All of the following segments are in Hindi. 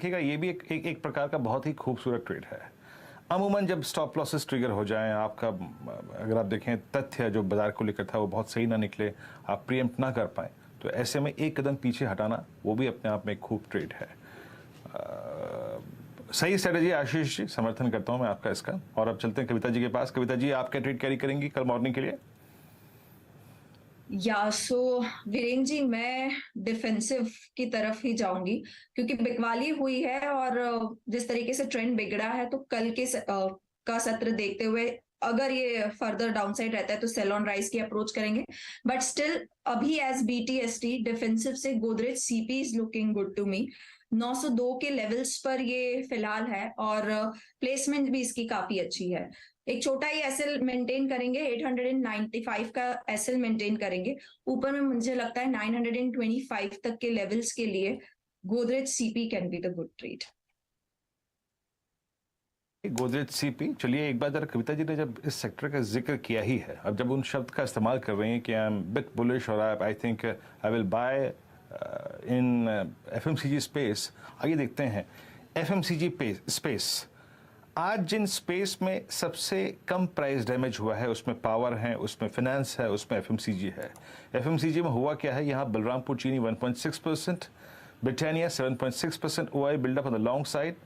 देखिएगा ये भी एक प्रकार का बहुत ही खूबसूरत ट्रेड है। अमूमन जब स्टॉप लॉसेस ट्रिगर हो जाएं, आपका अगर आप देखें तथ्य जो बाजार को लेकर था वो बहुत सही ना निकले, आप प्रीएम्प्ट ना कर पाए, तो ऐसे में एक कदम पीछे हटाना वो भी अपने आप में एक खूब ट्रेड है। सही स्ट्रेटेजी आशीष जी, समर्थन करता हूं मैं आपका इसका। और अब चलते हैं कविता जी के पास। कविता जी, आप क्या ट्रेड कैरी करेंगी कल मॉर्निंग के लिए? सो वीरेन जी, मैं डिफेंसिव की तरफ ही जाऊंगी क्योंकि बिकवाली हुई है और जिस तरीके से ट्रेंड बिगड़ा है तो कल के का सत्र देखते हुए अगर ये फर्दर डाउनसाइड रहता है तो सेल ऑन राइज की अप्रोच करेंगे। बट स्टिल अभी एज बीटीएसटी डिफेंसिव से Godrej CP is looking good to me. 902 के लेवल्स पर ये फिलहाल है और प्लेसमेंट भी इसकी काफी अच्छी है। एक छोटा ही एसएल मेंटेन करेंगे, 895 का एसएल मेंटेन करेंगे। ऊपर में मुझे लगता है 925 तक के लेवल्स के लिए Godrej CP can be the good trade. Godrej CP, चलिए एक बार जरा कविता जी ने जब इस सेक्टर का जिक्र किया ही है, अब जब उन शब्द का इस्तेमाल कर रही हैं कि आई एम बिट बुलिश और I think I will buy in FMCG space, आइए देखते हैं एफएमसीजी स्पेस। आज जिन स्पेस में सबसे कम प्राइस डैमेज हुआ है उसमें पावर है, उसमें फाइनेंस है, उसमें एफएमसीजी है। एफएमसीजी में हुआ क्या है, यहाँ Balrampur Chini 1.6%, Britannia 7.6%, OI buildup on the long side.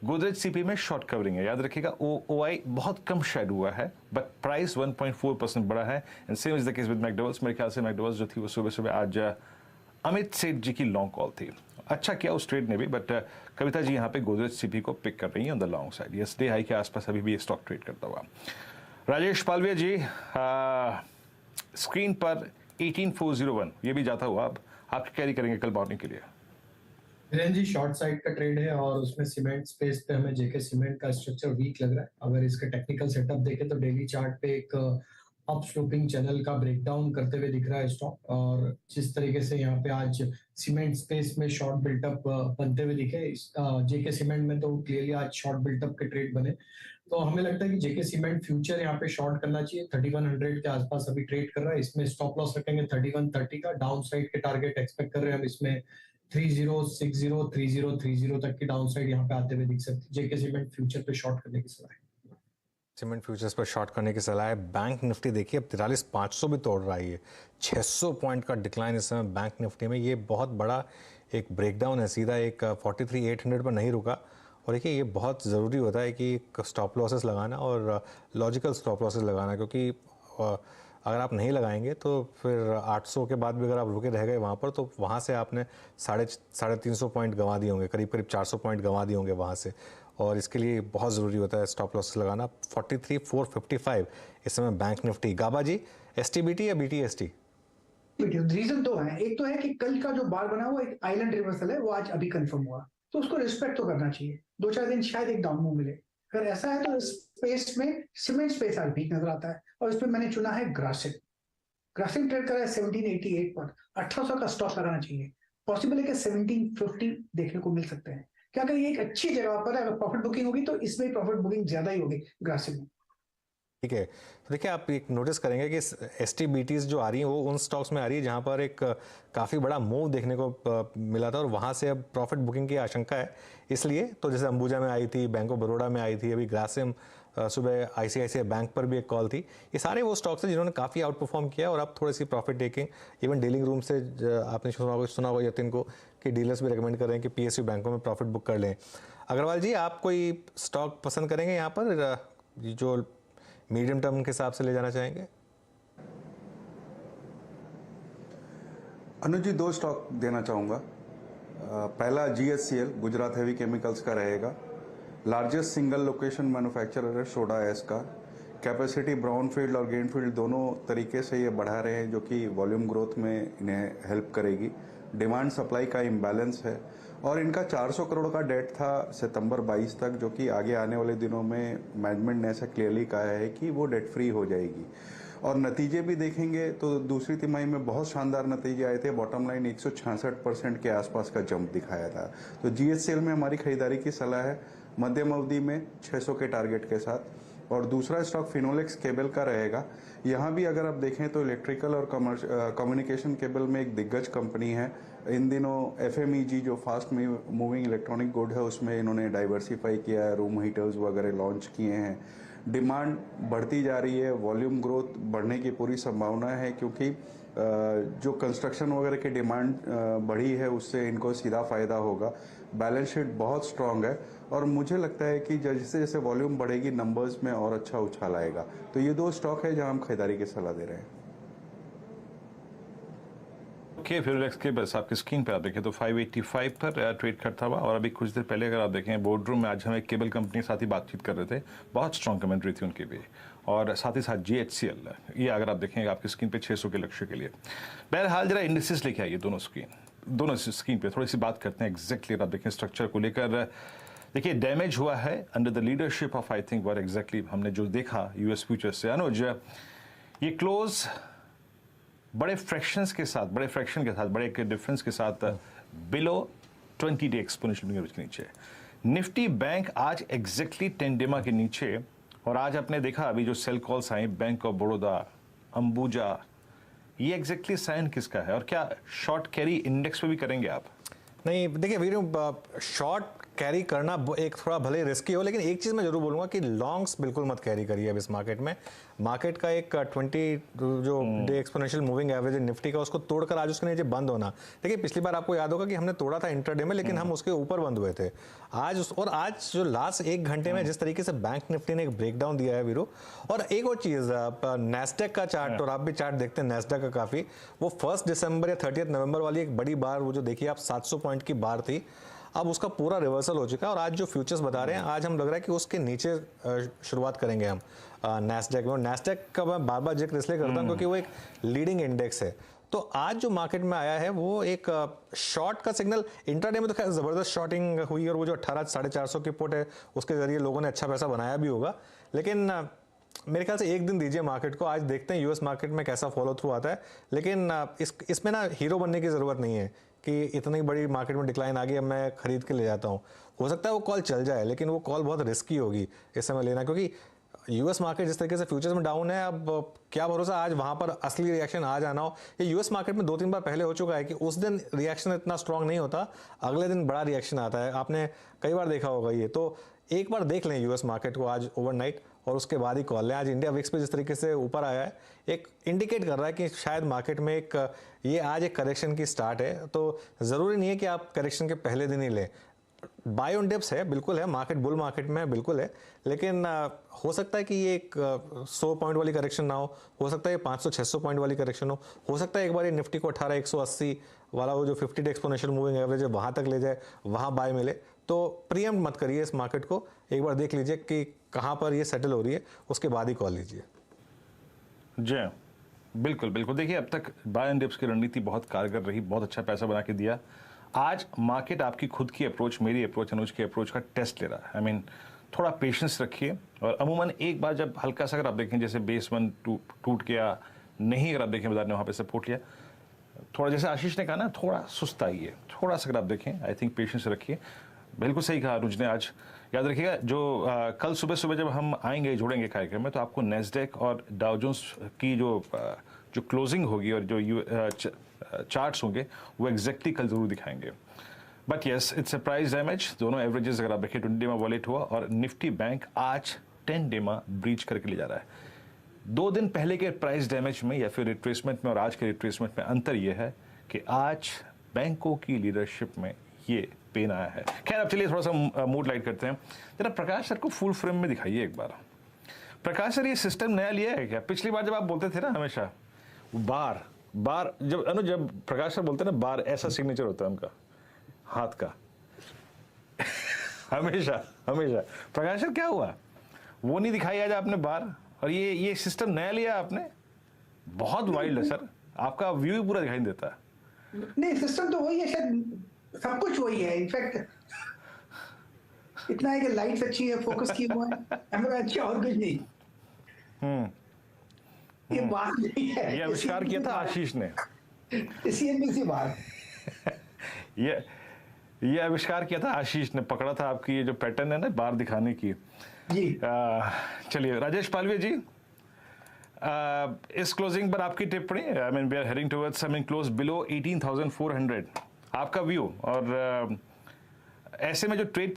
Godrej CP में शॉर्ट कवरिंग है, याद रखिएगा। ओआई बहुत कम शेड हुआ है बट प्राइस 1.4% बढ़ा है। And same is the case with McDowell's. मेरे ख्याल से मैकडॉवेल्स जो थी वो सुबह सुबह आज अमित सेठ जी की लॉन्ग कॉल थी, अच्छा किया उस ट्रेड ने भी। बट कविता जी यहाँ पे गोदरेज सीपी को पिक कर रही हैं on the long side. Yes, day high के आसपास अभी भी ये स्टॉक ट्रेड करता हुआ। राजेश पालविया जी, स्क्रीन पर 18401 ये भी जाता हुआ, अब आप कैरी करेंगे कल मॉर्निंग के लिए? जी शॉर्ट साइड का ट्रेड है और उसमें सीमेंट स्पेस पे हमें जेके सीमेंट का स्ट्रक्चर वीक लग रहा है। अगर इसका टेक्निकल सेटअप देखें तो डेली चार्ट पे एक अप स्लोपिंग चैनल का ब्रेकडाउन करते हुए दिख रहा है स्टॉक। और जिस तरीके से यहाँ पे आज सीमेंट स्पेस में शॉर्ट बिल्टअप बनते हुए दिखे जेके सीमेंट में, तो क्लियरली आज शॉर्ट बिल्टअप के ट्रेड बने। तो हमें लगता है कि जेके सीमेंट फ्यूचर यहाँ पे शॉर्ट करना चाहिए। 3100 के आसपास अभी ट्रेड कर रहा है। इसमें स्टॉप लॉस रखेंगे 3130 का। डाउन साइड के टारगेट एक्सपेक्ट कर रहे हैं हम इसमें 3060 3030 तक की डाउन साइड यहाँ पे आते हुए दिख सकती है। जेके सीमेंट फ्यूचर पे शॉर्ट करने की सलाह है। सीमेंट फ्यूचर्स पर शॉर्ट करने की सलाह है। बैंक निफ्टी देखिए अब 43,500 भी तोड़ रहा है। ये 600 पॉइंट का डिक्लाइन इस समय बैंक निफ्टी में, ये बहुत बड़ा एक ब्रेकडाउन है। सीधा एक 43,800 पर नहीं रुका। और देखिए ये बहुत ज़रूरी होता है कि स्टॉप लॉसेस लगाना और लॉजिकल स्टॉप लॉसेस लगाना, क्योंकि अगर आप नहीं लगाएंगे तो फिर 800 के बाद भी अगर आप रुके रह गए वहाँ पर, तो वहाँ से आपने 350 पॉइंट गंवा दिए होंगे, करीब करीब 400 पॉइंट गंवा दिए होंगे वहाँ से। और इसके लिए बहुत ज़रूरी होता है स्टॉप लॉसेस लगाना। 43,455 इस समय बैंक निफ्टी। गाबा जी, एसटीबीटी या बीटीएसटी? रीजन दो है। एक तो है कि कल का जो बार बना हुआ एक आइलैंड रिवर्सल है, वो आज अभी कंफर्म हुआ, तो उसको रिस्पेक्ट तो करना चाहिए। 2-4 दिन शायद एक डाउन मूव मिले। अगर ऐसा है तो स्पेस में सीमेंट स्पेस आज वीक नजर आता है और इसमें मैंने चुना है ग्रासिम। ग्रासिम ट्रेड कर रहा है 1788 पर। 1800 का स्टॉप लगाना चाहिए। पॉसिबल है कि 1750 देखने को मिल सकते हैं। क्या अगर ये एक अच्छी जगह पर अगर प्रॉफिट बुकिंग होगी तो इसमें प्रॉफिट बुकिंग ज्यादा ही होगी ग्रासिम में। ठीक है, तो देखिए आप एक नोटिस करेंगे कि एसटीबीटीज जो आ रही हैं वो उन स्टॉक्स में आ रही है जहां पर एक काफ़ी बड़ा मूव देखने को मिला था और वहां से अब प्रॉफिट बुकिंग की आशंका है। इसलिए तो जैसे अंबुजा में आई थी, बैंक ऑफ बड़ौदा में आई थी, अभी ग्रासिम, सुबह आईसीआईसीआई बैंक पर भी एक कॉल थी। ये सारे वो स्टॉक्स हैं जिन्होंने काफ़ी आउट परफॉर्म किया और अब थोड़ी सी profit taking, even dealing room से आपने सुना होगा यतिन को कि डीलर्स भी रिकमेंड कर रहे हैं कि पीएसयू बैंकों में प्रॉफिट बुक कर लें। अग्रवाल जी, आप कोई स्टॉक पसंद करेंगे यहाँ पर जो मीडियम टर्म के हिसाब से ले जाना चाहेंगे? अनुज जी, 2 स्टॉक देना चाहूँगा। पहला जीएससीएल, गुजरात हेवी केमिकल्स का रहेगा। लार्जेस्ट सिंगल लोकेशन मैन्युफैक्चरर है सोडा एस का। कैपेसिटी ब्राउनफील्ड और ग्रीनफील्ड दोनों तरीके से ये बढ़ा रहे हैं, जो कि वॉल्यूम ग्रोथ में इन्हें हेल्प करेगी। डिमांड सप्लाई का इम्बैलेंस है और इनका 400 करोड़ का डेट था सितंबर 22 तक, जो कि आगे आने वाले दिनों में मैनेजमेंट ने ऐसा क्लियरली कहा है कि वो डेट फ्री हो जाएगी। और नतीजे भी देखेंगे तो दूसरी तिमाही में बहुत शानदार नतीजे आए थे। बॉटम लाइन 166% के आसपास का जंप दिखाया था। तो जीएससीएल में हमारी खरीदारी की सलाह है मध्यम अवधि में 600 के टारगेट के साथ। और दूसरा स्टॉक फिनोलेक्स केबल का रहेगा। यहाँ भी अगर आप देखें तो इलेक्ट्रिकल और कम्युनिकेशन केबल में एक दिग्गज कंपनी है। इन दिनों FMEG जो फास्ट मूविंग इलेक्ट्रॉनिक गुड है उसमें इन्होंने डाइवर्सिफाई किया है, रूम हीटर्स वगैरह लॉन्च किए हैं। डिमांड बढ़ती जा रही है, वॉल्यूम ग्रोथ बढ़ने की पूरी संभावना है क्योंकि जो कंस्ट्रक्शन वगैरह की डिमांड बढ़ी है उससे इनको सीधा फ़ायदा होगा। बैलेंस शीट बहुत स्ट्रांग है और मुझे लगता है कि जैसे जैसे वॉल्यूम बढ़ेगी नंबर्स में और अच्छा उछाल आएगा। तो ये दो स्टॉक है जहां हम खरीदारी की सलाह दे रहे हैं। ओके, फिर के बस आपकी स्क्रीन पर आप देखें तो 585 पर ट्रेड करता हुआ, और अभी कुछ देर पहले अगर आप देखें बोर्ड रूम में आज हम एक केबल कंपनी के साथ ही बातचीत कर रहे थे, बहुत स्ट्रॉन्ग कमेंट्री थी उनकी भी, और साथ ही साथ GHCL ये अगर आप देखें आपकी स्क्रीन पे 600 के लक्ष्य के लिए। बहरहाल जरा इंडिसेस लेके आइए दोनों स्क्रीन पे थोड़ी सी बात करते हैं एग्जैक्टली। आप देखें स्ट्रक्चर को लेकर, देखिए डैमेज हुआ है under the leadership of I think were exactly हमने जो देखा US फ्यूचर्स से। अनुज, ये क्लोज बड़े फ्रैक्शन के साथ, बड़े डिफरेंस के साथ below 20 day exponential moving average के नीचे। निफ्टी बैंक आज एग्जैक्टली 10 डेमा के नीचे, और आज आपने देखा अभी जो सेल कॉल्स आई बैंक ऑफ बड़ौदा, अंबुजा, ये एग्जैक्टली साइन किसका है, और क्या शॉर्ट कैरी इंडेक्स पे भी करेंगे आप? नहीं, देखिए वीरू, शॉर्ट कैरी करना एक थोड़ा भले रिस्की हो, लेकिन एक चीज़ मैं जरूर बोलूँगा कि लॉन्ग्स बिल्कुल मत कैरी करिए अब इस मार्केट में। मार्केट का एक 20 जो day exponential moving average Nifty का, उसको तोड़कर आज उसके नीचे बंद होना। देखिए पिछली बार आपको याद होगा कि हमने तोड़ा था इंट्राडे में, लेकिन हम उसके ऊपर बंद हुए थे। आज जो लास्ट एक घंटे में जिस तरीके से बैंक निफ्टी ने एक ब्रेकडाउन दिया है वीरू। और एक और चीज़, नेस्डेक का चार्ट, और आप भी चार्ट देखते हैं नेस्डेक का काफ़ी, वो 1 दिसंबर या 30 नवंबर वाली एक बड़ी बार, वो जो देखिए आप 700 पॉइंट की बार थी, अब उसका पूरा रिवर्सल हो चुका है। और आज जो फ्यूचर्स बता रहे हैं, आज हम लग रहा है कि उसके नीचे शुरुआत करेंगे हम नेस्डेक में। और नेस्डेक का मैं बार बार जिक्र इसलिए करता हूं क्योंकि वो एक लीडिंग इंडेक्स है। तो आज जो मार्केट में आया है वो एक शॉर्ट का सिग्नल, इंट्राडे में तो खैर जबरदस्त शॉर्टिंग हुई, और वो जो 18,450 की पुट है उसके जरिए लोगों ने अच्छा पैसा बनाया भी होगा। लेकिन मेरे ख्याल से एक दिन दीजिए मार्केट को, आज देखते हैं US मार्केट में कैसा फॉलो थ्रू आता है। लेकिन इसमें ना हीरो बनने की ज़रूरत नहीं है कि इतनी बड़ी मार्केट में डिक्लाइन आ गई अब मैं खरीद के ले जाता हूँ। हो सकता है वो कॉल चल जाए, लेकिन वो कॉल बहुत रिस्की होगी इस समय लेना, क्योंकि US मार्केट जिस तरीके से फ्यूचर्स में डाउन है, अब क्या भरोसा आज वहाँ पर असली रिएक्शन आज आना हो। ये US मार्केट में 2-3 बार पहले हो चुका है कि उस दिन रिएक्शन इतना स्ट्रांग नहीं होता, अगले दिन बड़ा रिएक्शन आता है। आपने कई बार देखा होगा ये। तो एक बार देख लें US मार्केट को आज ओवरनाइट, और उसके बाद ही कॉल लें। आज इंडिया विक्स पे जिस तरीके से ऊपर आया है, एक इंडिकेट कर रहा है कि शायद मार्केट में ये आज एक करेक्शन की स्टार्ट है। तो ज़रूरी नहीं है कि आप करेक्शन के पहले दिन ही लें। बाय ऑन डिप्स है, बिल्कुल है, मार्केट बुल मार्केट में बिल्कुल है, लेकिन हो सकता है कि ये एक 100 पॉइंट वाली करेक्शन ना हो सकता है 500-600 पॉइंट वाली करेक्शन हो सकता है एक बार ये निफ्टी को 18,180 वाला वो जो 50 डे एक्सपोनेंशियल मूविंग एवरेज है वहाँ तक ले जाए, वहाँ बाय मिले। तो प्रीएम्प्ट मत करिए इस मार्केट को, एक बार देख लीजिए कि कहाँ पर ये सेटल हो रही है, उसके बाद ही कॉल लीजिए। जी बिल्कुल बिल्कुल। देखिए अब तक बाय एंड डिप्स की रणनीति बहुत कारगर रही, बहुत अच्छा पैसा बना के दिया। आज मार्केट आपकी खुद की अप्रोच, मेरी अप्रोच, अनुज की अप्रोच का टेस्ट ले रहा है। आई मीन थोड़ा पेशेंस रखिए, और अमूमन एक बार जब हल्का सा अगर आप देखें जैसे बेस 1 टूट गया नहीं, अगर आप देखें बाजार ने वहाँ पे सपोर्ट लिया, थोड़ा जैसे आशीष ने कहा ना, थोड़ा सुस्त आइए, थोड़ा सा अगर आप देखें, आई थिंक पेशेंस रखिए। बिल्कुल सही कहा अनुज ने। आज याद रखिएगा जो कल सुबह सुबह जब हम आएंगे जोड़ेंगे कार्यक्रम में, तो आपको नेस्डेक और डाउ जोन्स की जो क्लोजिंग होगी और जो चार्ट्स होंगे वो एग्जैक्टली कल जरूर दिखाएंगे। But yes, it's a price damage. दोनों एवरेजेस अगर आप देखें 20 डे में वॉलेट हुआ, और निफ्टी बैंक आज 10 डे में ब्रीच करके ले जा रहा है। 2 दिन पहले के प्राइस डैमेज में या फिर रिट्रेसमेंट में और आज के रिट्रेसमेंट में अंतर यह है कि आज बैंकों की लीडरशिप में ये पेन आया है। खैर अब चलिए थोड़ा सा मूड लाइट करते हैं। जरा प्रकाश सर को फुल फ्रेम में दिखाइए एक बार। प्रकाश सर, ये सिस्टम नया लिया है क्या? पिछली बार जब आप बोलते थे ना हमेशा बार जब प्रकाश सर बोलते हैं ना बार, ऐसा सिग्नेचर होता है उनका हाथ का हमेशा प्रकाश सर क्या हुआ, वो नहीं दिखाई आज आपने बार, और ये सिस्टम नया लिया आपने? बहुत वाइल्ड है सर, आपका व्यू ही पूरा दिखाई देता है। नहीं, सिस्टम तो वही है, शायद सब कुछ वही है। इनफैक्ट इतना है कि लाइट्स अच्छी है, फोकस की हुआ है, कैमरा अच्छा, और कुछ नहीं। ये बात नहीं है, ये आविष्कार किया था आशीष ने, CNBC बार ये आविष्कार किया था आशीष ने, पकड़ा था आपकी ये जो पैटर्न है ना बार दिखाने की जी। चलिए राजेश पालवे जी, इस क्लोजिंग पर आपकी टिप्पणी। I mean we are heading towards, I mean close below 18,400, आपका व्यू और ऐसे में जो ट्रेड